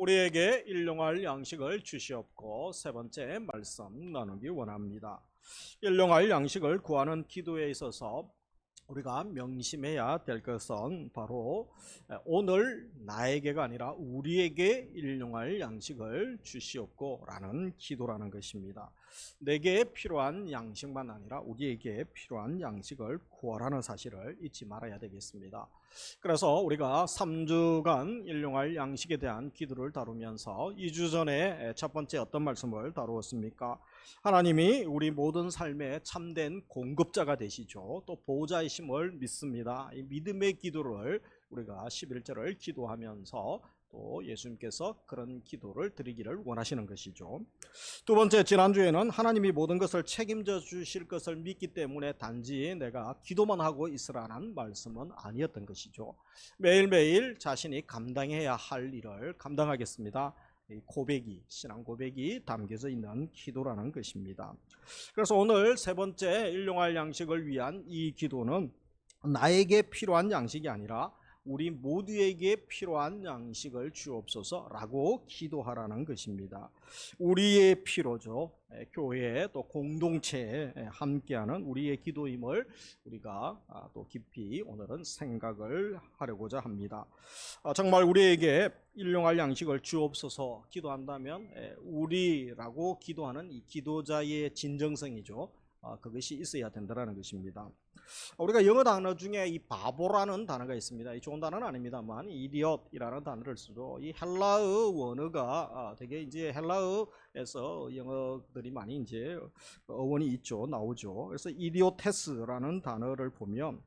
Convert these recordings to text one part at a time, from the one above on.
우리에게 일용할 양식을 주시옵고, 세 번째 말씀 나누기 원합니다. 일용할 양식을 구하는 기도에 있어서 우리가 명심해야 될 것은 바로 오늘 나에게가 아니라 우리에게 일용할 양식을 주시옵고 라는 기도라는 것입니다. 내게 필요한 양식만 아니라 우리에게 필요한 양식을 구하라는 사실을 잊지 말아야 되겠습니다. 그래서 우리가 3주간 일용할 양식에 대한 기도를 다루면서 2주 전에 첫 번째 어떤 말씀을 다루었습니까? 하나님이 우리 모든 삶의 참된 공급자가 되시죠. 또 보호자이심을 믿습니다. 이 믿음의 기도를 우리가 11절을 기도하면서 또 예수님께서 그런 기도를 드리기를 원하시는 것이죠. 두 번째, 지난주에는 하나님이 모든 것을 책임져 주실 것을 믿기 때문에 단지 내가 기도만 하고 있으라는 말씀은 아니었던 것이죠. 매일매일 자신이 감당해야 할 일을 감당하겠습니다. 고백이, 신앙 고백이 담겨져 있는 기도라는 것입니다. 그래서 오늘 세 번째 일용할 양식을 위한 이 기도는 나에게 필요한 양식이 아니라 우리 모두에게 필요한 양식을 주옵소서라고 기도하라는 것입니다. 우리의 필요죠. 교회 또 공동체에 함께하는 우리의 기도임을 우리가 또 깊이 오늘은 생각을 하려고자 합니다. 정말 우리에게 일용할 양식을 주옵소서 기도한다면 우리라고 기도하는 이 기도자의 진정성이죠. 그것이 있어야 된다는 것입니다. 우리가 영어 단어 중에 이 바보라는 단어가 있습니다. 이 좋은 단어는 아닙니다만 이디엇이라는 단어를 쓰죠. 이 헬라어 원어가 되게 이제 헬라어에서 영어들이 많이 이제 어원이 있죠, 나오죠. 그래서 이디오테스라는 단어를 보면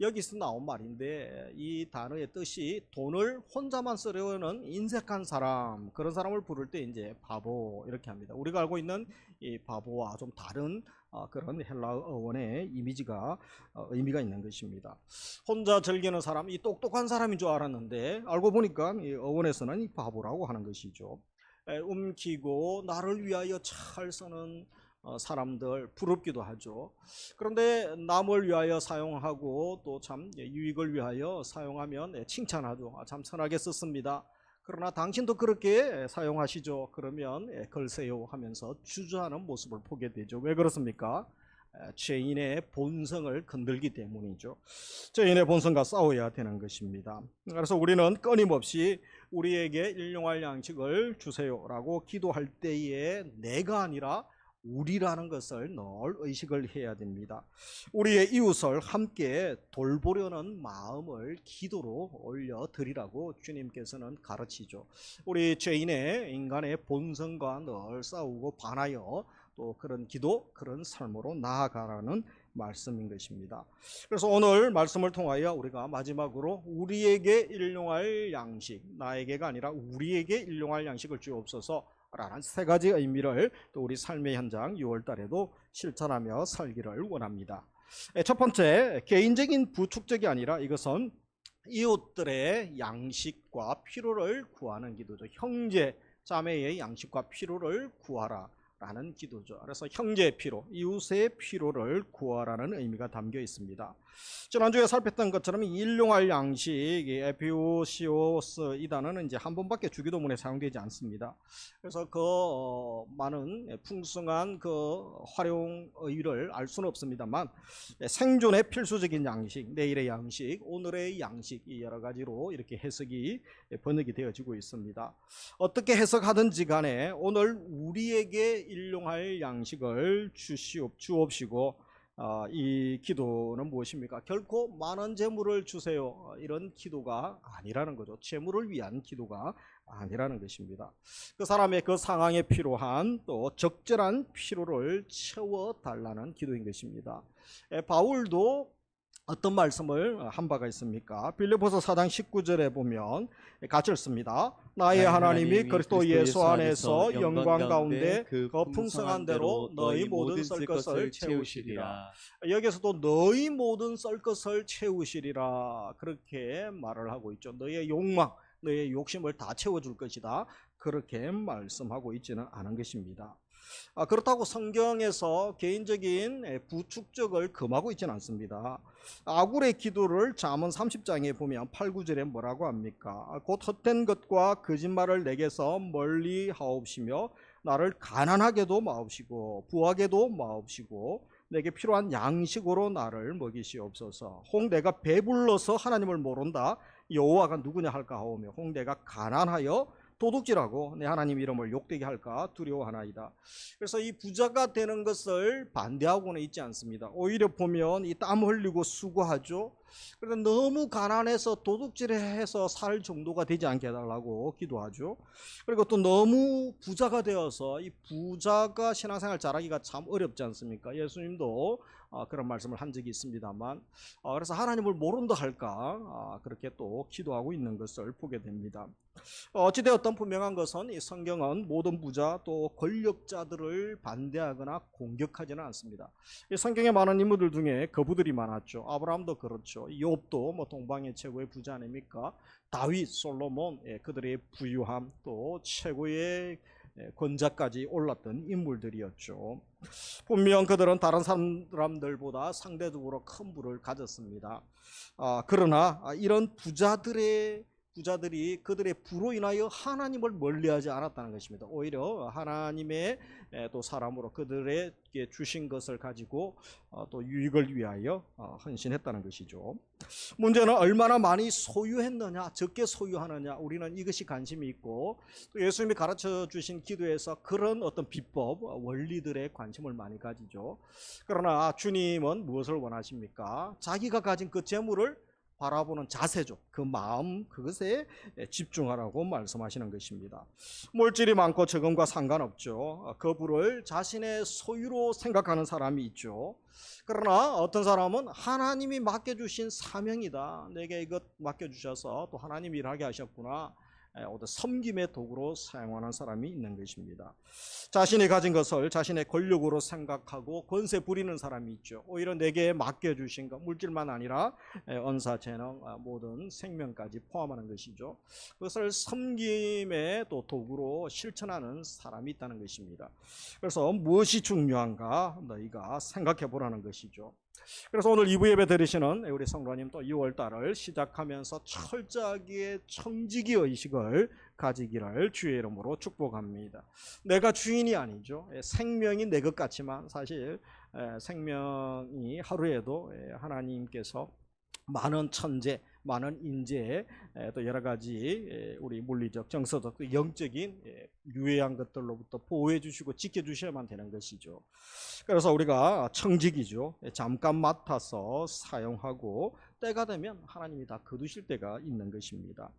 여기서 나온 말인데 이 단어의 뜻이 돈을 혼자만 쓰려는 인색한 사람, 그런 사람을 부를 때 이제 바보 이렇게 합니다. 우리가 알고 있는 이 바보와 좀 다른 그런 헬라어 어원의 의미가 있는 것입니다. 혼자 즐기는 사람, 이 똑똑한 사람인 줄 알았는데 알고 보니까 이 어원에서는 이 바보라고 하는 것이죠. 움키고 나를 위하여 잘 쓰는 사람들 부럽기도 하죠. 그런데 남을 위하여 사용하고 또 참 유익을 위하여 사용하면 칭찬하죠. 참 선하게 썼습니다. 그러나 당신도 그렇게 사용하시죠. 그러면 걸세요 하면서 주저하는 모습을 보게 되죠. 왜 그렇습니까? 죄인의 본성을 건들기 때문이죠. 죄인의 본성과 싸워야 되는 것입니다. 그래서 우리는 끊임없이 우리에게 일용할 양식을 주세요라고 기도할 때에 내가 아니라 우리라는 것을 늘 의식을 해야 됩니다. 우리의 이웃을 함께 돌보려는 마음을 기도로 올려드리라고 주님께서는 가르치죠. 우리 죄인의 인간의 본성과 늘 싸우고 반하여 또 그런 기도, 그런 삶으로 나아가라는 말씀인 것입니다. 그래서 오늘 말씀을 통하여 우리가 마지막으로 우리에게 일용할 양식, 나에게가 아니라 우리에게 일용할 양식을 주옵소서 라는 세 가지 의미를 또 우리 삶의 현장 6월 달에도 실천하며 살기를 원합니다. 첫 번째, 개인적인 부축적이 아니라 이것은 이웃들의 양식과 필요를 구하는 기도죠. 형제, 자매의 양식과 필요를 구하라 라는 기도죠. 그래서 형제의 필요, 이웃의 필요를 구하라는 의미가 담겨 있습니다. 지난주에 살폈던 것처럼 일용할 양식, 에피오시오스 이 단어는 이제 한 번밖에 주기도문에 사용되지 않습니다. 그래서 그 많은 풍성한 그 활용 의의를 알 수는 없습니다만 생존의 필수적인 양식, 내일의 양식, 오늘의 양식 이 여러 가지로 이렇게 해석이 번역이 되어지고 있습니다. 어떻게 해석하든지 간에 오늘 우리에게 일용할 양식을 주옵시고 이 기도는 무엇입니까? 결코 많은 재물을 주세요 이런 기도가 아니라는 거죠. 재물을 위한 기도가 아니라는 것입니다. 그 사람의 그 상황에 필요한 또 적절한 필요를 채워달라는 기도인 것입니다. 바울도 어떤 말씀을 한 바가 있습니까? 빌립보서 4장 19절에 보면 같이 읽습니다. 나의 하나님이 그리스도 예수 안에서 영광 가운데 그 풍성한 대로 너희 모든 썰 것을 채우시리라. 여기서도 너희 모든 썰 것을 채우시리라 그렇게 말을 하고 있죠. 너의 욕망, 너의 욕심을 다 채워줄 것이다 그렇게 말씀하고 있지는 않은 것입니다. 그렇다고 성경에서 개인적인 부축적을 금하고 있지는 않습니다. 아굴의 기도를 잠언 30장에 보면 8, 9절에 뭐라고 합니까? 곧 헛된 것과 거짓말을 내게서 멀리 하옵시며 나를 가난하게도 마옵시고 부하게도 마옵시고 내게 필요한 양식으로 나를 먹이시옵소서. 혹 내가 배불러서 하나님을 모른다 여호와가 누구냐 할까 하오며 혹 내가 가난하여 도둑질하고 내 하나님 이름을 욕되게 할까 두려워하나이다. 그래서 이 부자가 되는 것을 반대하고는 있지 않습니다. 오히려 보면 이 땀 흘리고 수고하죠. 그런데 너무 가난해서 도둑질해서 살 정도가 되지 않게 해달라고 기도하죠. 그리고 또 너무 부자가 되어서 이 부자가 신앙생활 잘하기가 참 어렵지 않습니까? 예수님도 그런 말씀을 한 적이 있습니다만, 그래서 하나님을 모른다 할까 그렇게 또 기도하고 있는 것을 보게 됩니다. 어찌되었든 분명한 것은 이 성경은 모든 부자 또 권력자들을 반대하거나 공격하지는 않습니다. 이 성경에 많은 인물들 중에 거부들이 많았죠. 아브라함도 그렇죠. 욥도 뭐 동방의 최고의 부자 아닙니까? 다윗, 솔로몬, 그들의 부유함 또 최고의 권자까지 올랐던 인물들이었죠. 분명 그들은 다른 사람들보다 상대적으로 큰 부를 가졌습니다. 그러나 이런 부자들이 그들의 부로 인하여 하나님을 멀리하지 않았다는 것입니다. 오히려 하나님의 또 사람으로 그들에게 주신 것을 가지고 또 유익을 위하여 헌신했다는 것이죠. 문제는 얼마나 많이 소유했느냐 적게 소유하느냐 우리는 이것이 관심이 있고 또 예수님이 가르쳐 주신 기도에서 그런 어떤 비법 원리들에 관심을 많이 가지죠. 그러나 주님은 무엇을 원하십니까? 자기가 가진 그 재물을 바라보는 자세죠. 그 마음 그것에 집중하라고 말씀하시는 것입니다. 물질이 많고 적음과 상관없죠. 그 부를 자신의 소유로 생각하는 사람이 있죠. 그러나 어떤 사람은 하나님이 맡겨주신 사명이다. 내게 이것 맡겨주셔서 또 하나님이 일하게 하셨구나. 어떤 섬김의 도구로 사용하는 사람이 있는 것입니다. 자신이 가진 것을 자신의 권력으로 생각하고 권세 부리는 사람이 있죠. 오히려 내게 맡겨주신 것, 물질만 아니라 언사, 재능, 모든 생명까지 포함하는 것이죠. 그것을 섬김의 또 도구로 실천하는 사람이 있다는 것입니다. 그래서 무엇이 중요한가 너희가 생각해 보라는 것이죠. 그래서 오늘 2부 예배 드리시는 우리 성도님 또 6월달을 시작하면서 철저하게 청지기 의식을 가지기를 주의 이름으로 축복합니다. 내가 주인이 아니죠. 생명이 내 것 같지만 사실 생명이 하루에도 하나님께서 많은 천재, 많은 인재, 또 여러 가지 우리 물리적, 정서적, 또 영적인 유해한 것들로부터 보호해 주시고 지켜 주셔야만 되는 것이죠. 그래서 우리가 청직이죠. 잠깐 맡아서 사용하고 때가 되면 하나님이 다 거두실 때가 있는 것입니다.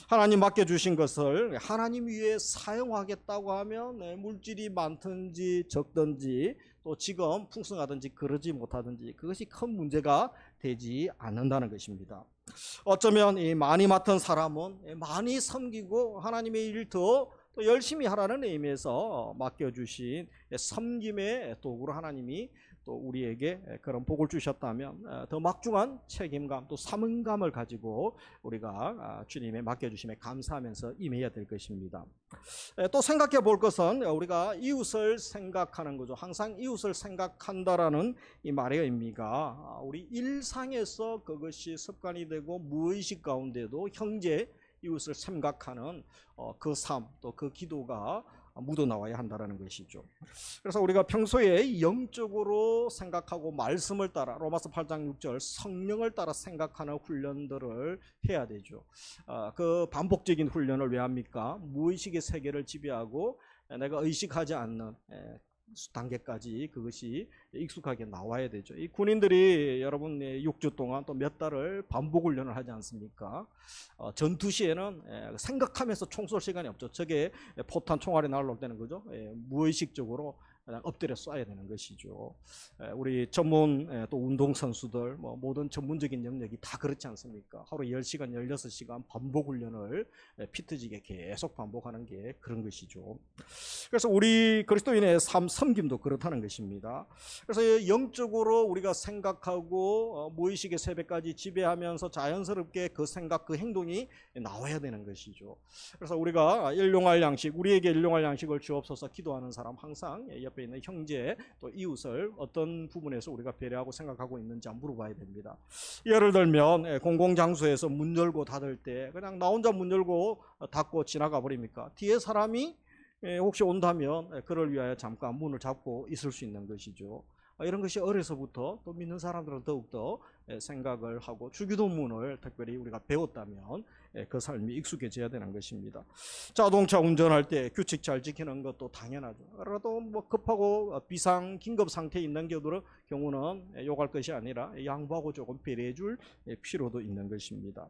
하나님 맡겨주신 것을 하나님 위해 사용하겠다고 하면 물질이 많든지 적든지 또 지금 풍성하든지 그러지 못하든지 그것이 큰 문제가 되지 않는다는 것입니다. 어쩌면 이 많이 맡은 사람은 많이 섬기고 하나님의 일 더 열심히 하라는 의미에서 맡겨주신 섬김의 도구로 하나님이 또 우리에게 그런 복을 주셨다면 더 막중한 책임감 또 사명감을 가지고 우리가 주님의 맡겨주심에 감사하면서 임해야 될 것입니다. 또 생각해 볼 것은 우리가 이웃을 생각하는 거죠. 항상 이웃을 생각한다라는 이 말의 의미가 우리 일상에서 그것이 습관이 되고 무의식 가운데도 형제 이웃을 생각하는 그 삶 또 그 기도가 묻어나와야 한다는 것이죠. 그래서 우리가 평소에 영적으로 생각하고 말씀을 따라 로마서 8장 6절 성령을 따라 생각하는 훈련들을 해야 되죠. 그 반복적인 훈련을 왜 합니까? 무의식의 세계를 지배하고 내가 의식하지 않는 단계까지 그것이 익숙하게 나와야 되죠. 이 군인들이 여러분 6주 동안 또 몇 달을 반복 훈련을 하지 않습니까? 전투 시에는 생각하면서 총 쏠 시간이 없죠. 저게 포탄 총알이 날아올 때는 그죠? 무의식적으로 그냥 엎드려 쏴야 되는 것이죠. 우리 전문 또 운동선수들 모든 전문적인 영역이 다 그렇지 않습니까? 하루 10시간, 16시간 반복 훈련을 피트지게 계속 반복하는 게 그런 것이죠. 그래서 우리 그리스도인의 삶 섬김도 그렇다는 것입니다. 그래서 영적으로 우리가 생각하고 무의식의 세배까지 지배하면서 자연스럽게 그 생각, 그 행동이 나와야 되는 것이죠. 그래서 우리가 일용할 양식, 우리에게 일용할 양식을 주옵소서 기도하는 사람 항상 옆에 있는 형제 또 이웃을 어떤 부분에서 우리가 배려하고 생각하고 있는지 물어봐야 됩니다. 예를 들면 공공장소에서 문 열고 닫을 때 그냥 나 혼자 문 열고 닫고 지나가 버립니까? 뒤에 사람이 혹시 온다면 그를 위하여 잠깐 문을 잡고 있을 수 있는 것이죠. 이런 것이 어려서부터 또 믿는 사람들은 더욱더 생각을 하고 주기도문을 특별히 우리가 배웠다면 그 삶이 익숙해져야 되는 것입니다. 자동차 운전할 때 규칙 잘 지키는 것도 당연하죠. 그래도 뭐 급하고 비상 긴급 상태에 있는 경우는 욕할 것이 아니라 양보하고 조금 배려해 줄 필요도 있는 것입니다.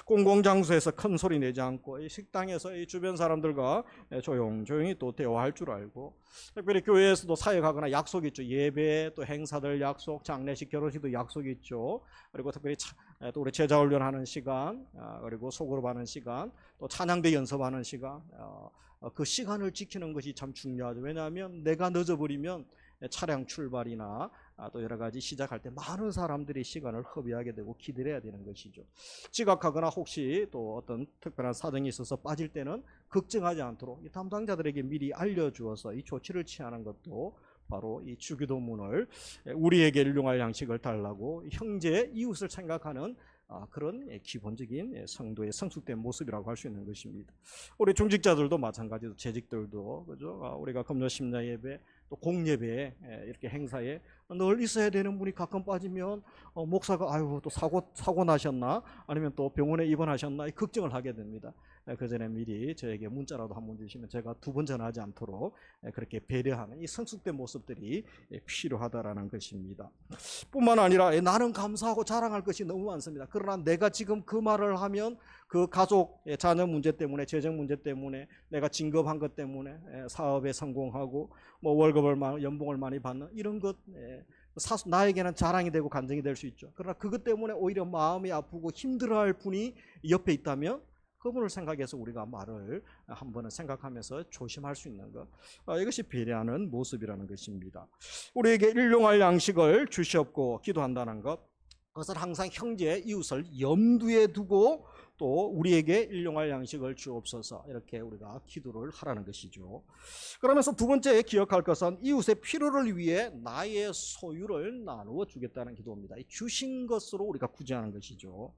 공공장소에서 큰 소리 내지 않고 식당에서 이 주변 사람들과 조용히 또 대화할 줄 알고, 특별히 교회에서도 사역하거나 약속이 있죠. 예배 또 행사들 약속, 장례식, 결혼식도 약속이 있죠. 그리고 특별히 또 우리 제자 훈련하는 시간, 그리고 소그룹하는 시간, 또 찬양대 연습하는 시간, 그 시간을 지키는 것이 참 중요하죠. 왜냐하면 내가 늦어버리면 차량 출발이나 또 여러 가지 시작할 때 많은 사람들이 시간을 허비하게 되고 기다려야 되는 것이죠. 지각하거나 혹시 또 어떤 특별한 사정이 있어서 빠질 때는 걱정하지 않도록 이 담당자들에게 미리 알려주어서 이 조치를 취하는 것도 바로 이 주기도문을 우리에게 일용할 양식을 달라고 형제 이웃을 생각하는 그런 기본적인 성도의 성숙된 모습이라고 할 수 있는 것입니다. 우리 중직자들도 마찬가지로 재직들도 그죠? 우리가 금요 심야 예배 또 공예배 이렇게 행사에 늘 있어야 되는 분이 가끔 빠지면 목사가 아유 또 사고 나셨나 아니면 또 병원에 입원하셨나 걱정을 하게 됩니다. 그 전에 미리 저에게 문자라도 한번 주시면 제가 2번 전하지 않도록 그렇게 배려하는 이 성숙된 모습들이 필요하다라는 것입니다. 뿐만 아니라 나는 감사하고 자랑할 것이 너무 많습니다. 그러나 내가 지금 그 말을 하면 그 가족 자녀 문제 때문에 재정 문제 때문에 내가 진급한 것 때문에 사업에 성공하고 뭐 월급을 연봉을 많이 받는 이런 것 나에게는 자랑이 되고 간증이 될 수 있죠. 그러나 그것 때문에 오히려 마음이 아프고 힘들어할 분이 옆에 있다면 그분을 생각해서 우리가 말을 한 번은 생각하면서 조심할 수 있는 것, 이것이 배려하는 모습이라는 것입니다. 우리에게 일용할 양식을 주시옵고 기도한다는 것, 그것을 항상 형제 이웃을 염두에 두고 또 우리에게 일용할 양식을 주옵소서 이렇게 우리가 기도를 하라는 것이죠. 그러면서 두 번째 기억할 것은 이웃의 필요를 위해 나의 소유를 나누어 주겠다는 기도입니다. 주신 것으로 우리가 구제하는 것이죠.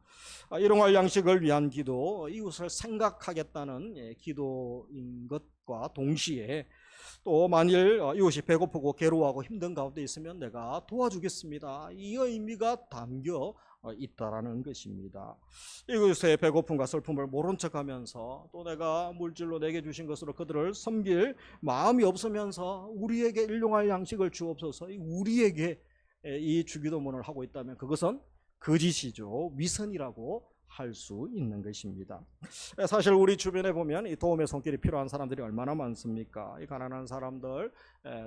일용할 양식을 위한 기도, 이웃을 생각하겠다는 기도인 것과 동시에 또 만일 이웃이 배고프고 괴로워하고 힘든 가운데 있으면 내가 도와주겠습니다. 이 의미가 담겨 있다라는 것입니다. 이웃의 배고픔과 슬픔을 모른 척하면서 또 내가 물질로 내게 주신 것으로 그들을 섬길 마음이 없으면서 우리에게 일용할 양식을 주옵소서, 우리에게 이 주기도문을 하고 있다면 그것은 거짓이죠. 위선이라고 할 수 있는 것입니다. 사실 우리 주변에 보면 이 도움의 손길이 필요한 사람들이 얼마나 많습니까? 이 가난한 사람들,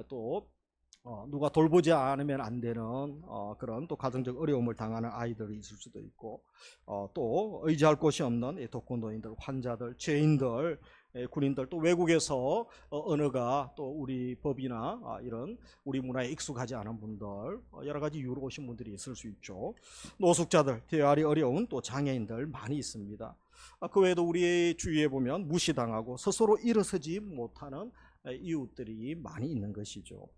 또 누가 돌보지 않으면 안 되는 그런 또 가정적 어려움을 당하는 아이들이 있을 수도 있고, 또 의지할 곳이 없는 독거노인들, 환자들, 죄인들, 군인들, 또 외국에서 언어가 또 우리 법이나 이런 우리 문화에 익숙하지 않은 분들, 여러 가지 이유로 오신 분들이 있을 수 있죠. 노숙자들, 대활이 어려운 또 장애인들 많이 있습니다. 그 외에도 우리 주위에 보면 무시당하고 스스로 일어서지 못하는 이웃들이 많이 있는 것이죠.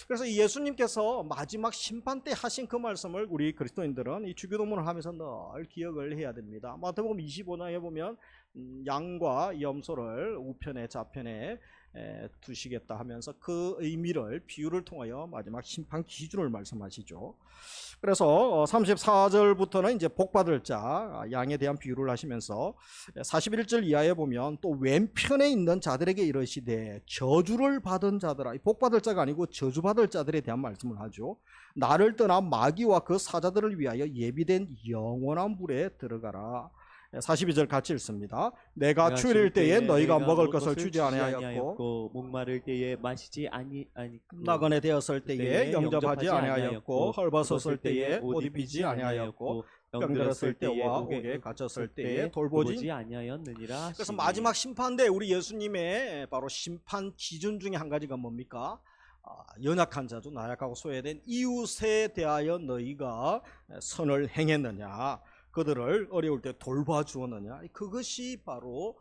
그래서 예수님께서 마지막 심판 때 하신 그 말씀을 우리 그리스도인들은 이 주기도문을 하면서 늘 기억을 해야 됩니다. 마태복음 25장에 보면 양과 염소를 우편에 좌편에 두시겠다 하면서 그 의미를 비유를 통하여 마지막 심판 기준을 말씀하시죠. 그래서 34절부터는 이제 복받을 자 양에 대한 비유를 하시면서 41절 이하에 보면 또 왼편에 있는 자들에게 이르시되 저주를 받은 자들아, 복받을 자가 아니고 저주받을 자들에 대한 말씀을 하죠. 나를 떠나 마귀와 그 사자들을 위하여 예비된 영원한 불에 들어가라. 42절 같이 읽습니다. 내가 추위일 때에 너희가 먹을 것을 주지 아니하였고 아니하였고 목마를 때에 마시지 아니하였고 나그네 되었을 때에 영접하지 아니하였고 헐벗었을 때에 옷 입히지 아니하였고 병들었을 때와 옥에 갇혔을 때에 돌보지 아니하였느니라. 그래서 마지막 심판대 우리 예수님의 바로 심판 기준 중에 한 가지가 뭡니까? 연약한 자주 나약하고 소외된 이웃에 대하여 너희가 선을 행했느냐, 그들을 어려울 때 돌봐주었느냐, 그것이 바로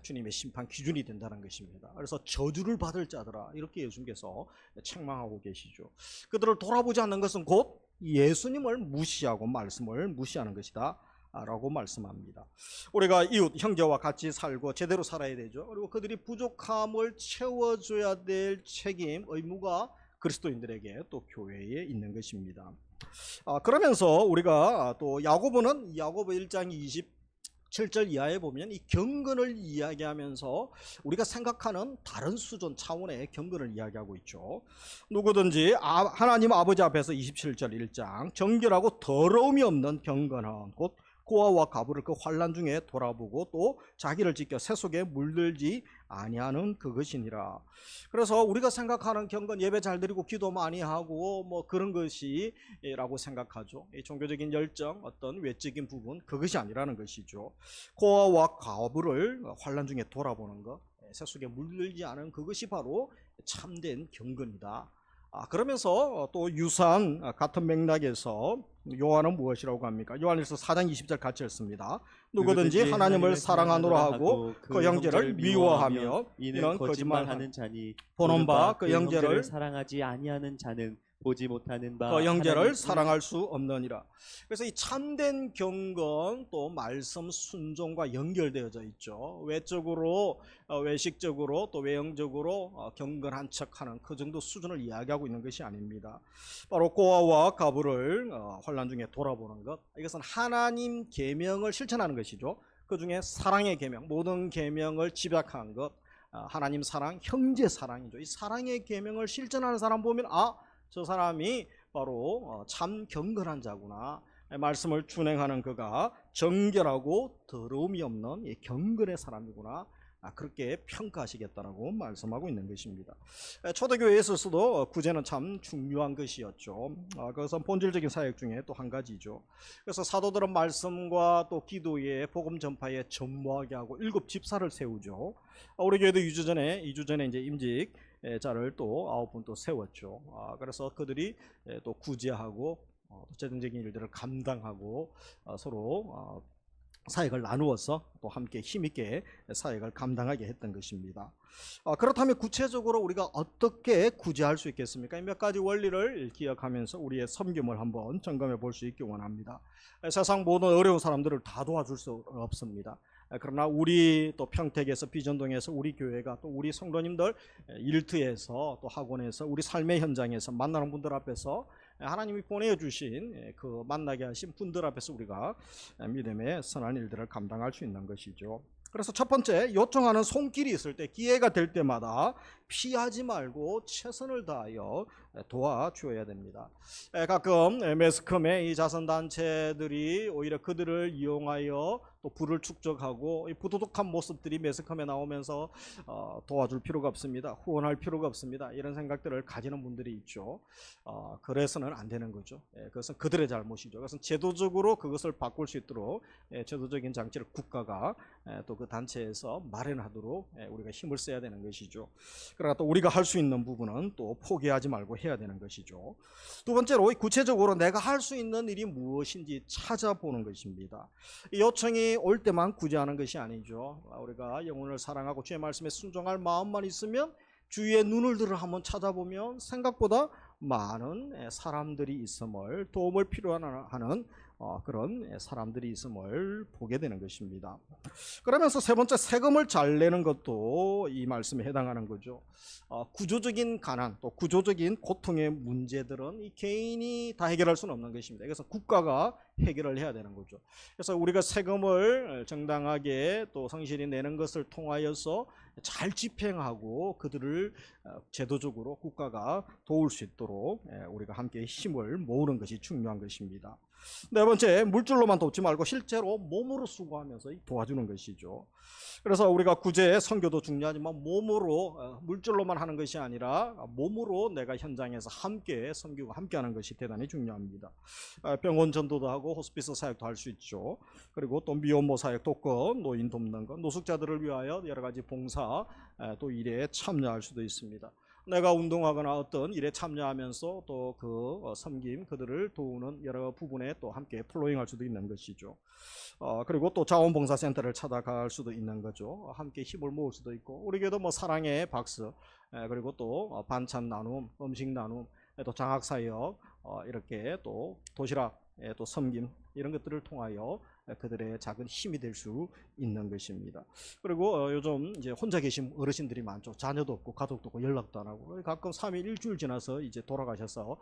주님의 심판 기준이 된다는 것입니다. 그래서 저주를 받을 자들아, 이렇게 예수님께서 책망하고 계시죠. 그들을 돌아보지 않는 것은 곧 예수님을 무시하고 말씀을 무시하는 것이다 라고 말씀합니다. 우리가 이웃 형제와 같이 살고 제대로 살아야 되죠. 그리고 그들이 부족함을 채워줘야 될 책임, 의무가 그리스도인들에게 또 교회에 있는 것입니다. 그러면서 우리가 또 야고보는 야고보 1장 27절 이하에 보면 이 경건을 이야기하면서 우리가 생각하는 다른 수준 차원의 경건을 이야기하고 있죠. 누구든지 하나님 아버지 앞에서 27절 1장 정결하고 더러움이 없는 경건은 곧 고아와 가부를 그 환난 중에 돌아보고 또 자기를 지켜 새 속에 물들지 아니하는 그것이니라. 그래서 우리가 생각하는 경건, 예배 잘 드리고 기도 많이 하고 뭐 그런 것이라고 생각하죠. 이 종교적인 열정, 어떤 외적인 부분, 그것이 아니라는 것이죠. 고아와 가부를 환난 중에 돌아보는 것, 새 속에 물들지 않은 그것이 바로 참된 경건이다. 그러면서 또 유사한 같은 맥락에서 요한은 무엇이라고 합니까? 요한일서 4장 20절 같이 읽습니다. 누구든지 하나님을 사랑하노라 하고 그 형제를 미워하며 이는 거짓말하는 자니 보는 바 그 형제를 사랑하지 아니하는 자는 보지 못하는 바 그 형제를 사랑할 수 없느니라. 그래서 이 참된 경건 또 말씀 순종과 연결되어져 있죠. 외적으로 외식적으로 또 외형적으로 경건한 척하는 그 정도 수준을 이야기하고 있는 것이 아닙니다. 바로 고아와 가부를 환난 중에 돌아보는 것, 이것은 하나님 계명을 실천하는 것이죠. 그 중에 사랑의 계명, 모든 계명을 집약한 것, 하나님 사랑, 형제 사랑이죠. 이 사랑의 계명을 실천하는 사람 보면 저 사람이 바로 참 경건한 자구나, 말씀을 준행하는 그가 정결하고 더러움이 없는 경건의 사람이구나, 그렇게 평가하시겠다라고 말씀하고 있는 것입니다. 초대교회에 있어서도 구제는 참 중요한 것이었죠. 그것은 본질적인 사역 중에 또 한 가지죠. 그래서 사도들은 말씀과 또 기도에 복음 전파에 전무하게 하고 7 집사를 세우죠. 우리 교회도 2주 전에 이제 임직 자를 또 9분 또 세웠죠. 그래서 그들이 또 구제하고 재정적인 일들을 감당하고 서로 사역을 나누어서 또 함께 힘있게 사역을 감당하게 했던 것입니다. 그렇다면 구체적으로 우리가 어떻게 구제할 수 있겠습니까? 몇 가지 원리를 기억하면서 우리의 섬김을 한번 점검해 볼 수 있기 원합니다. 세상 모든 어려운 사람들을 다 도와줄 수 없습니다. 그러나 우리 또 평택에서 비전동에서 우리 교회가 또 우리 성도님들 일터에서 또 학원에서 우리 삶의 현장에서 만나는 분들 앞에서 하나님이 보내주신 그 만나게 하신 분들 앞에서 우리가 믿음의 선한 일들을 감당할 수 있는 것이죠. 그래서 첫 번째, 요청하는 손길이 있을 때, 기회가 될 때마다 피하지 말고 최선을 다하여 도와주어야 됩니다. 가끔 매스컴의 이 자선단체들이 오히려 그들을 이용하여 또 부를 축적하고 이 부도덕한 모습들이 매스컴에 나오면서 도와줄 필요가 없습니다, 후원할 필요가 없습니다, 이런 생각들을 가지는 분들이 있죠. 그래서는 안 되는 거죠. 그것은 그들의 잘못이죠. 그것은 제도적으로 그것을 바꿀 수 있도록 제도적인 장치를 국가가 또 그 단체에서 마련하도록 우리가 힘을 써야 되는 것이죠. 그러나 또 우리가 할 수 있는 부분은 또 포기하지 말고 해야 되는 것이죠. 두 번째로 구체적으로 내가 할 수 있는 일이 무엇인지 찾아보는 것입니다. 이 요청이 올 때만 구제하는 것이 아니죠. 우리가 영혼을 사랑하고 주의 말씀에 순종할 마음만 있으면 주위의 눈을 들어 한번 찾아보면 생각보다 많은 사람들이 있음을, 도움을 필요하는 그런 사람들이 있음을 보게 되는 것입니다. 그러면서 세 번째, 세금을 잘 내는 것도 이 말씀에 해당하는 거죠. 구조적인 가난, 또 구조적인 고통의 문제들은 이 개인이 다 해결할 수는 없는 것입니다. 그래서 국가가 해결을 해야 되는 거죠. 그래서 우리가 세금을 정당하게 또 성실히 내는 것을 통하여서 잘 집행하고 그들을 제도적으로 국가가 도울 수 있도록 우리가 함께 힘을 모으는 것이 중요한 것입니다. 네 번째, 물질로만 돕지 말고 실제로 몸으로 수고하면서 도와주는 것이죠. 그래서 우리가 구제, 선교도 중요하지만 몸으로, 물질로만 하는 것이 아니라 몸으로 내가 현장에서 함께 섬기고 함께하는 것이 대단히 중요합니다. 병원 전도도 하고 호스피스 사역도 할 수 있죠. 그리고 또 미혼모 사역, 독거, 노인 돕는 것, 노숙자들을 위하여 여러 가지 봉사, 또 일에 참여할 수도 있습니다. 내가 운동하거나 어떤 일에 참여하면서 또 그 섬김, 그들을 도우는 여러 부분에 또 함께 플로잉할 수도 있는 것이죠. 그리고 또 자원봉사센터를 찾아갈 수도 있는 거죠. 함께 힘을 모을 수도 있고, 우리 교회도 뭐 사랑의 박스, 그리고 또 반찬 나눔, 음식 나눔, 또 장학사역, 이렇게 또 도시락, 또 섬김, 이런 것들을 통하여 그들의 작은 힘이 될 수 있는 것입니다. 그리고 요즘 이제 혼자 계신 어르신들이 많죠. 자녀도 없고 가족도 없고 연락도 안 하고, 가끔 3일 일주일 지나서 이제 돌아가셔서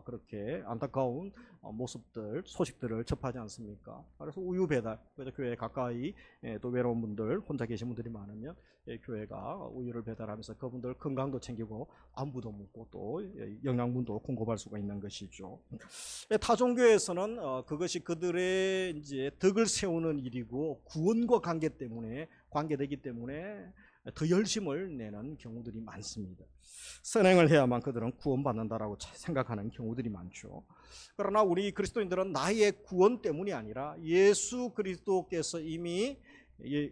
그렇게 안타까운 모습들, 소식들을 접하지 않습니까? 그래서 우유 배달, 그래서 교회 가까이 또 외로운 분들, 혼자 계신 분들이 많으면 교회가 우유를 배달하면서 그분들 건강도 챙기고 안부도 묻고 또 영양분도 공급할 수가 있는 것이죠. 타종교에서는 그것이 그들의 이제 덕을 세우는 일이고 구원과 관계되기 때문에 더 열심을 내는 경우들이 많습니다. 선행을 해야만 그들은 구원받는다라고 생각하는 경우들이 많죠. 그러나 우리 그리스도인들은 나의 구원 때문이 아니라 예수 그리스도께서 이미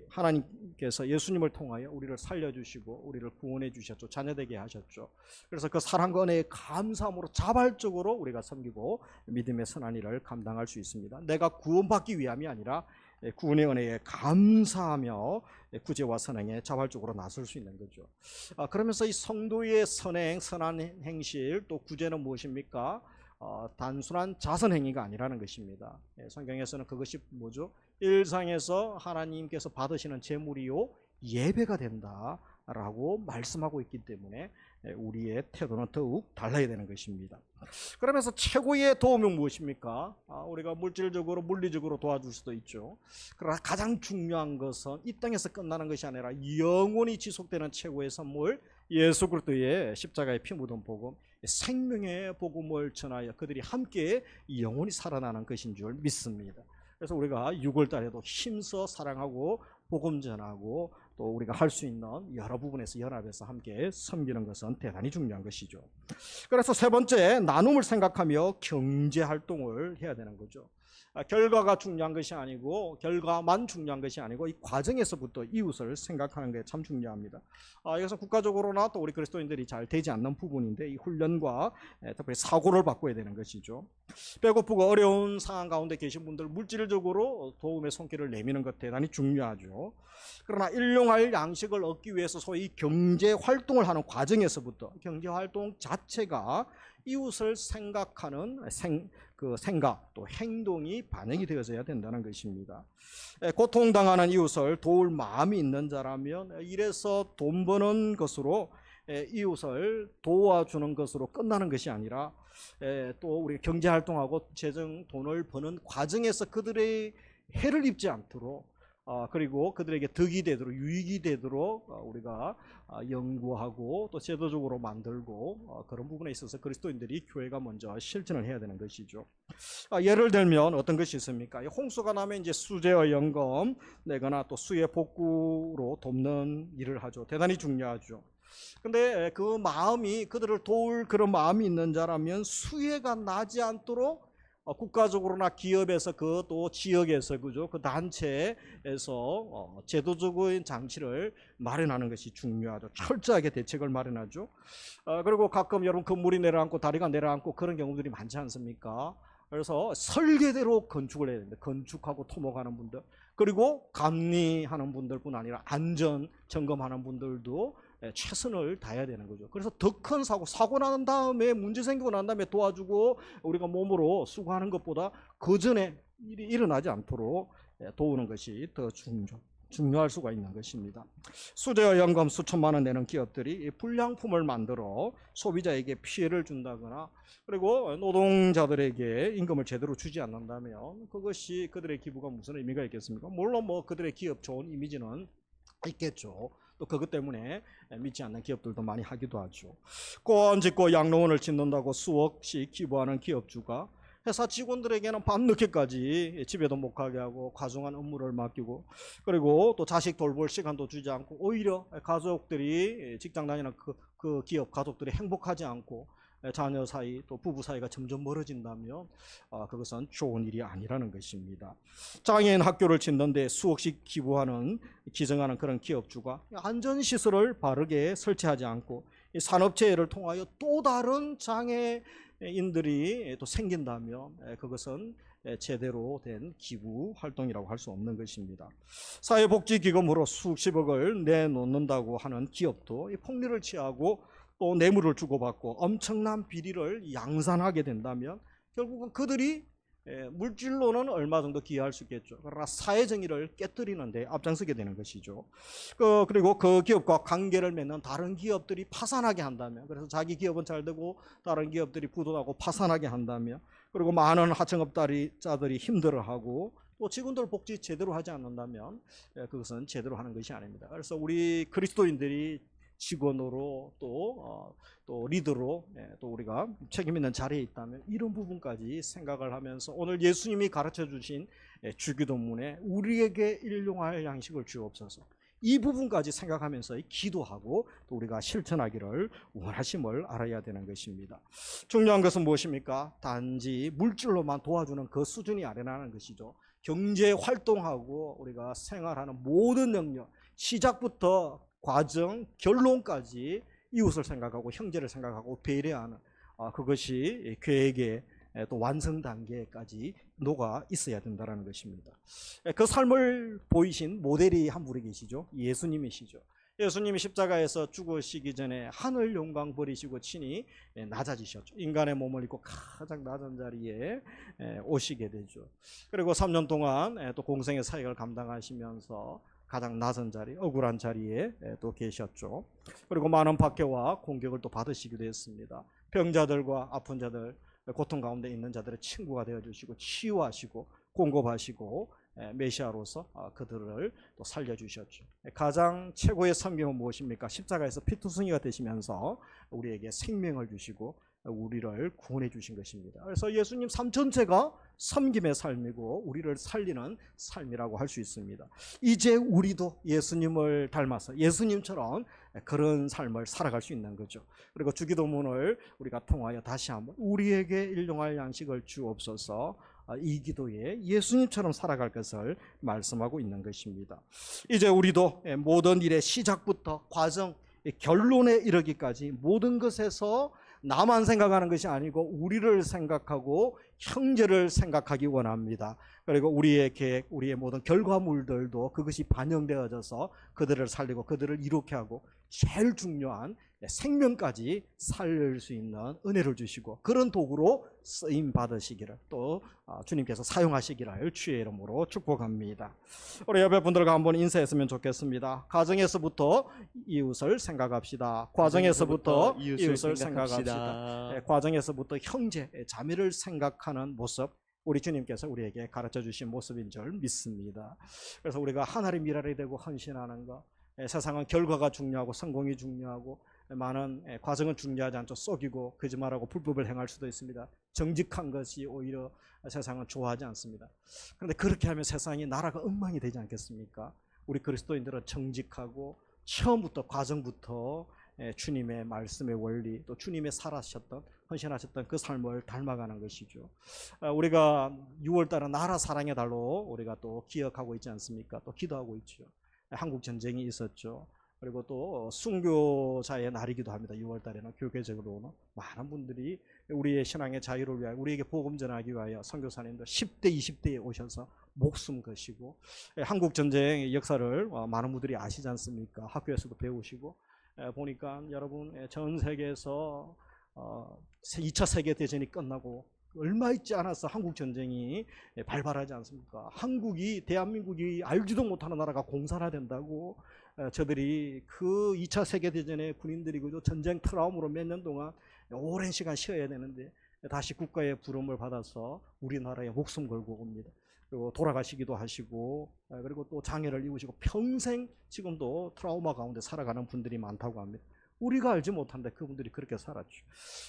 하나님께서 예수님을 통하여 우리를 살려주시고 우리를 구원해 주셨죠. 자녀되게 하셨죠. 그래서 그 사랑과 은혜에 감사함으로 자발적으로 우리가 섬기고 믿음의 선한 일을 감당할 수 있습니다. 내가 구원받기 위함이 아니라 구원의 은혜에 감사하며 구제와 선행에 자발적으로 나설 수 있는 거죠. 그러면서 이 성도의 선행, 선한 행실, 또 구제는 무엇입니까? 단순한 자선 행위가 아니라는 것입니다. 성경에서는 그것이 뭐죠? 일상에서 하나님께서 받으시는 제물이요 예배가 된다라고 말씀하고 있기 때문에 우리의 태도는 더욱 달라야 되는 것입니다. 그러면서 최고의 도움은 무엇입니까? 우리가 물질적으로 물리적으로 도와줄 수도 있죠. 그러나 가장 중요한 것은 이 땅에서 끝나는 것이 아니라 영원히 지속되는 최고의 선물, 예수 그리스도의 십자가의 피 묻은 복음, 생명의 복음을 전하여 그들이 함께 영원히 살아나는 것인 줄 믿습니다. 그래서 우리가 6월 달에도 힘써 사랑하고 복음 전하고 또 우리가 할 수 있는 여러 부분에서 연합해서 함께 섬기는 것은 대단히 중요한 것이죠. 그래서 세 번째, 나눔을 생각하며 경제 활동을 해야 되는 거죠. 결과가 중요한 것이 아니고, 결과만 중요한 것이 아니고 이 과정에서부터 이웃을 생각하는 게 참 중요합니다. 이것은 국가적으로나 또 우리 그리스도인들이 잘 되지 않는 부분인데, 이 훈련과 특별히 사고를 바꿔야 되는 것이죠. 배고프고 어려운 상황 가운데 계신 분들 물질적으로 도움의 손길을 내미는 것 대단히 중요하죠. 그러나 일용할 양식을 얻기 위해서 소위 경제 활동을 하는 과정에서부터 경제 활동 자체가 이웃을 생각하는 생각 또 행동이 반영이 되어져야 된다는 것입니다. 고통당하는 이웃을 도울 마음이 있는 자라면 이래서 돈 버는 것으로 이웃을 도와주는 것으로 끝나는 것이 아니라 또 우리 경제활동하고 재정 돈을 버는 과정에서 그들의 해를 입지 않도록 그리고 그들에게 덕이 되도록 유익이 되도록 우리가 연구하고 또 제도적으로 만들고 그런 부분에 있어서 그리스도인들이 교회가 먼저 실천을 해야 되는 것이죠. 예를 들면 어떤 것이 있습니까? 홍수가 나면 이제 수재와 연금 내거나 또 수해 복구로 돕는 일을 하죠. 대단히 중요하죠. 근데 그 마음이 그들을 도울 그런 마음이 있는 자라면 수해가 나지 않도록 국가적으로나 기업에서 또 지역에서 그죠 그 단체에서 제도적인 장치를 마련하는 것이 중요하죠. 철저하게 대책을 마련하죠. 그리고 가끔 여러분 건물이 내려앉고 다리가 내려앉고 그런 경우들이 많지 않습니까? 그래서 설계대로 건축을 해야 됩니다. 건축하고 토목하는 분들, 그리고 감리하는 분들뿐 아니라 안전 점검하는 분들도 최선을 다해야 되는 거죠. 그래서 더 큰 사고 난 다음에 문제 생기고 난 다음에 도와주고 우리가 몸으로 수고하는 것보다 그 전에 일이 일어나지 않도록 도우는 것이 더 중요할 수가 있는 것입니다. 수재와 연금 수천만 원 내는 기업들이 불량품을 만들어 소비자에게 피해를 준다거나 그리고 노동자들에게 임금을 제대로 주지 않는다면 그것이 그들의 기부가 무슨 의미가 있겠습니까? 물론 뭐 그들의 기업 좋은 이미지는 있겠죠. 또 그것 때문에 믿지 않는 기업들도 많이 하기도 하죠. 공원 짓고 양로원을 짓는다고 수억씩 기부하는 기업주가 회사 직원들에게는 밤늦게까지 집에도 못 가게 하고 과중한 업무를 맡기고, 그리고 또 자식 돌볼 시간도 주지 않고, 오히려 가족들이 직장 다니는 그 기업 가족들이 행복하지 않고 자녀 사이 또 부부 사이가 점점 멀어진다면 그것은 좋은 일이 아니라는 것입니다. 장애인 학교를 짓는데 수억씩 기부하는 기증하는 그런 기업주가 안전시설을 바르게 설치하지 않고 이 산업재해를 통하여 또 다른 장애인들이 또 생긴다면 그것은 제대로 된 기부 활동이라고 할 수 없는 것입니다. 사회복지기금으로 수십억을 내놓는다고 하는 기업도 이 폭리를 취하고 또 뇌물을 주고받고 엄청난 비리를 양산하게 된다면 결국은 그들이 물질로는 얼마 정도 기여할 수 있겠죠. 그러나 사회정의를 깨뜨리는 데 앞장서게 되는 것이죠. 그리고 그 기업과 관계를 맺는 다른 기업들이 파산하게 한다면, 그래서 자기 기업은 잘 되고 다른 기업들이 부도나고 파산하게 한다면, 그리고 많은 하청업자들이 힘들어하고 또 직원들 복지 제대로 하지 않는다면 그것은 제대로 하는 것이 아닙니다. 그래서 우리 그리스도인들이 직원으로 또 리더로 또 우리가 책임 있는 자리에 있다면 이런 부분까지 생각을 하면서 오늘 예수님이 가르쳐 주신 주기도문에 우리에게 일용할 양식을 주옵소서, 이 부분까지 생각하면서 기도하고 또 우리가 실천하기를 원하심을 알아야 되는 것입니다. 중요한 것은 무엇입니까? 단지 물질로만 도와주는 그 수준이 아니라는 것이죠. 경제 활동하고 우리가 생활하는 모든 영역, 시작부터 과정, 결론까지 이웃을 생각하고 형제를 생각하고 배려하는 그것이 계획의 또 완성 단계까지 녹아 있어야 된다는 것입니다. 그 삶을 보이신 모델이 한 분이 계시죠. 예수님이시죠. 예수님이 십자가에서 죽으시기 전에 하늘 영광 버리시고 친히 낮아지셨죠. 인간의 몸을 입고 가장 낮은 자리에 오시게 되죠. 그리고 3년 동안 또 공생의 사역을 감당하시면서 가장 낮은 자리, 억울한 자리에 또 계셨죠. 그리고 많은 박해와 공격을 또 받으시기도 했습니다. 병자들과 아픈 자들, 고통 가운데 있는 자들의 친구가 되어주시고 치유하시고 공급하시고 메시아로서 그들을 또 살려주셨죠. 가장 최고의 섬김은 무엇입니까? 십자가에서 피투성이가 되시면서 우리에게 생명을 주시고 우리를 구원해 주신 것입니다. 그래서 예수님 삶 전체가 섬김의 삶이고 우리를 살리는 삶이라고 할 수 있습니다. 이제 우리도 예수님을 닮아서 예수님처럼 그런 삶을 살아갈 수 있는 거죠. 그리고 주기도문을 우리가 통하여 다시 한번 우리에게 일용할 양식을 주옵소서, 이 기도에 예수님처럼 살아갈 것을 말씀하고 있는 것입니다. 이제 우리도 모든 일의 시작부터 과정, 결론에 이르기까지 모든 것에서 나만 생각하는 것이 아니고 우리를 생각하고 형제를 생각하기 원합니다. 그리고 우리의 계획, 우리의 모든 결과물들도 그것이 반영되어져서 그들을 살리고 그들을 이롭게 하고 제일 중요한 생명까지 살릴 수 있는 은혜를 주시고 그런 도구로 쓰임 받으시기를 또 주님께서 사용하시기를 주의 이름으로 축복합니다. 우리 옆에 분들과 한번 인사했으면 좋겠습니다. 가정에서부터 이웃을 생각합시다. 과정에서부터 이웃을 생각합시다. 과정에서부터 형제, 자매를 생각하는 모습, 우리 주님께서 우리에게 가르쳐 주신 모습인 줄 믿습니다. 그래서 우리가 하나님 일하게 되고 헌신하는 것, 세상은 결과가 중요하고 성공이 중요하고 많은 과정은 중요하지 않죠. 속이고 거짓말하고 불법을 행할 수도 있습니다. 정직한 것이 오히려 세상은 좋아하지 않습니다. 그런데 그렇게 하면 세상이 나라가 엉망이 되지 않겠습니까? 우리 그리스도인들은 정직하고 처음부터 과정부터 주님의 말씀의 원리 또 주님의 살아셨던 헌신하셨던 그 삶을 닮아가는 것이죠. 우리가 6월달은 나라 사랑의 달로 우리가 또 기억하고 있지 않습니까? 또 기도하고 있죠. 한국 전쟁이 있었죠. 그리고 또 순교자의 날이기도 합니다. 6월달에는 교계적으로는 많은 분들이 우리의 신앙의 자유를 위하여 우리에게 복음 전하기 위하여 선교사님들 10대 20대에 오셔서 목숨 거시고 한국 전쟁의 역사를 많은 분들이 아시지 않습니까? 학교에서도 배우시고 보니까 여러분 전 세계에서 2차 세계대전이 끝나고 얼마 있지 않아서 한국 전쟁이 발발하지 않습니까? 대한민국이 알지도 못하는 나라가 공산화된다고 저들이 그 2차 세계대전의 군인들이 그저 전쟁 트라우마로 몇 년 동안 오랜 시간 쉬어야 되는데 다시 국가의 부름을 받아서 우리나라에 목숨 걸고 옵니다. 그리고 돌아가시기도 하시고 그리고 또 장애를 입으시고 평생 지금도 트라우마 가운데 살아가는 분들이 많다고 합니다. 우리가 알지 못한데 그분들이 그렇게 살았죠.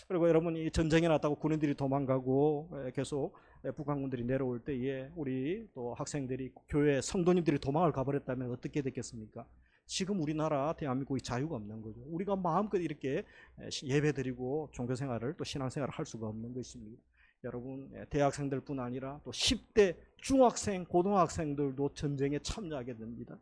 그리고 여러분이 전쟁이 났다고 군인들이 도망가고 계속 북한군들이 내려올 때에 우리 또 학생들이 교회 성도님들이 도망을 가버렸다면 어떻게 됐겠습니까? 지금 우리나라 대한민국이 자유가 없는 거죠. 우리가 마음껏 이렇게 예배드리고 종교생활을 또 신앙생활을 할 수가 없는 것입니다. 여러분 대학생들뿐 아니라 또 10대 중학생, 고등학생들도 전쟁에 참여하게 됩니다.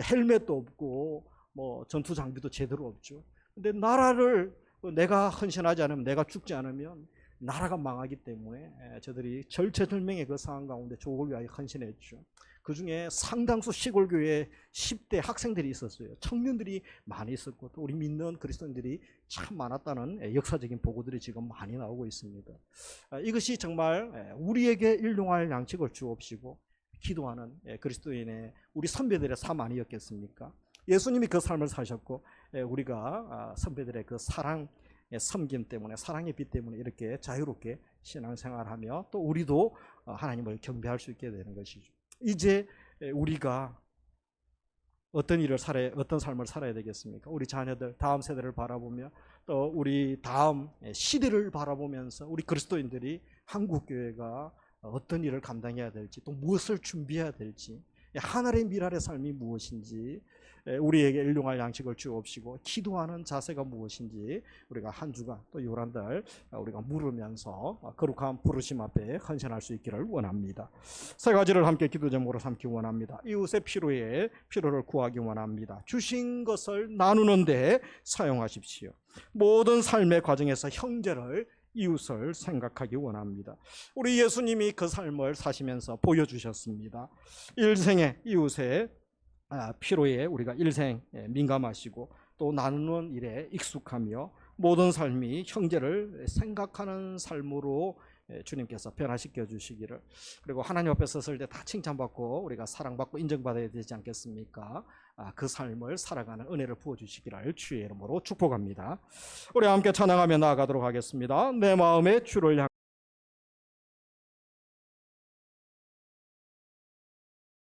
헬멧도 없고 뭐 전투 장비도 제대로 없죠. 근데 나라를 내가 헌신하지 않으면, 내가 죽지 않으면 나라가 망하기 때문에 저들이 절체절명의 그 상황 가운데 조국을 위하여 헌신했죠. 그 중에 상당수 시골교회 10대 학생들이 있었어요. 청년들이 많이 있었고 또 우리 믿는 그리스도인들이 참 많았다는 역사적인 보고들이 지금 많이 나오고 있습니다. 이것이 정말 우리에게 일용할 양식을 주옵시고 기도하는 그리스도인의 우리 선배들의 삶 아니었겠습니까? 예수님이 그 삶을 사셨고 우리가 선배들의 그 사랑, 섬김 때문에, 사랑의 빛 때문에 이렇게 자유롭게 신앙생활하며 또 우리도 하나님을 경배할 수 있게 되는 것이죠. 이제 우리가 어떤 삶을 살아야 되겠습니까? 우리 자녀들, 다음 세대를 바라보며 또 우리 다음 시대를 바라보면서 우리 그리스도인들이 한국교회가 어떤 일을 감당해야 될지, 또 무엇을 준비해야 될지, 하늘의 미랄의 삶이 무엇인지, 우리에게 일용할 양식을 주옵시고 기도하는 자세가 무엇인지 우리가 한 주간 또 요란달 우리가 물으면서 거룩한 부르심 앞에 헌신할 수 있기를 원합니다. 세 가지를 함께 기도 제목으로 삼기 원합니다. 이웃의 필요를 구하기 원합니다. 주신 것을 나누는 데 사용하십시오. 모든 삶의 과정에서 형제를, 이웃을 생각하기 원합니다. 우리 예수님이 그 삶을 사시면서 보여주셨습니다. 일생에 이웃의 필요에 우리가 일생 민감하시고 또 나누는 일에 익숙하며 모든 삶이 형제를 생각하는 삶으로 주님께서 변화시켜 주시기를, 그리고 하나님 앞에 섰을 때 다 칭찬받고 우리가 사랑받고 인정받아야 되지 않겠습니까? 그 삶을 살아가는 은혜를 부어주시기를 주의 이름으로 축복합니다. 우리 함께 찬양하며 나아가도록 하겠습니다. 내 마음의 주를 향